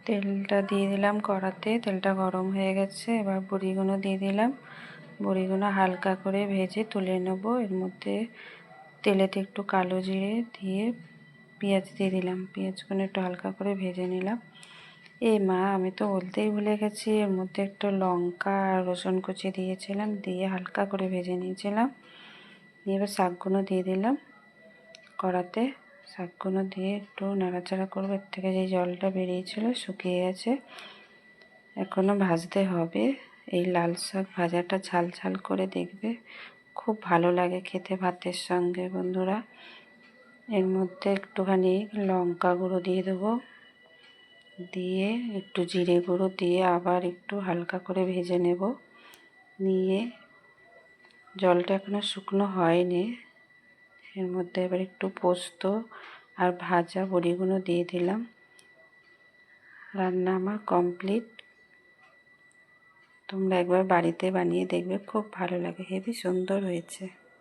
তেলটা দিয়ে দিলাম কড়াতে, তেলটা গরম হয়ে গেছে। এবার বড়িগুলো দিয়ে দিলাম। বড়িগুলো হালকা করে ভেজে তুলে নেব। এর মধ্যে তেলেতে একটু কালো জিরে দিয়ে পেঁয়াজ দিয়ে দিলাম। পেঁয়াজগুলো একটু হালকা করে ভেজে নিলাম। মা, আমি তো বলতেই ভুলে গেছি, এর মধ্যে একটু লঙ্কা আর রসুন কুচি দিয়েছিলাম, দিয়ে হালকা করে ভেজে নিয়েছিলাম। দিয়ে এবার শাকগুলো দিয়ে দিলাম কড়াতে। শাকগুলো দিয়ে একটু নাড়াচাড়া করবো। এর থেকে যে জলটা বেরিয়েছিল শুকিয়ে গেছে, এখনও ভাজতে হবে। এই লাল শাক ভাজাটা ঝাল ঝাল করে দেখবে, খুব ভালো লাগে খেতে ভাতের সঙ্গে বন্ধুরা। এর মধ্যে একটুখানি লঙ্কা গুঁড়ো দিয়ে দেবো, দিয়ে একটু জিরে গুঁড়ো দিয়ে আবার একটু হালকা করে ভেজে নেব। নিয়ে জলটা এখনও শুকনো হয়নি, এর মধ্যে এবার একটু পোস্ত আর ভাজা বড়িগুলো দিয়ে দিলাম। রান্না আমার কমপ্লিট। তোমরা একবার বাড়িতে বানিয়ে দেখবে, খুব ভালো লাগে, হেবি সুন্দর হয়েছে।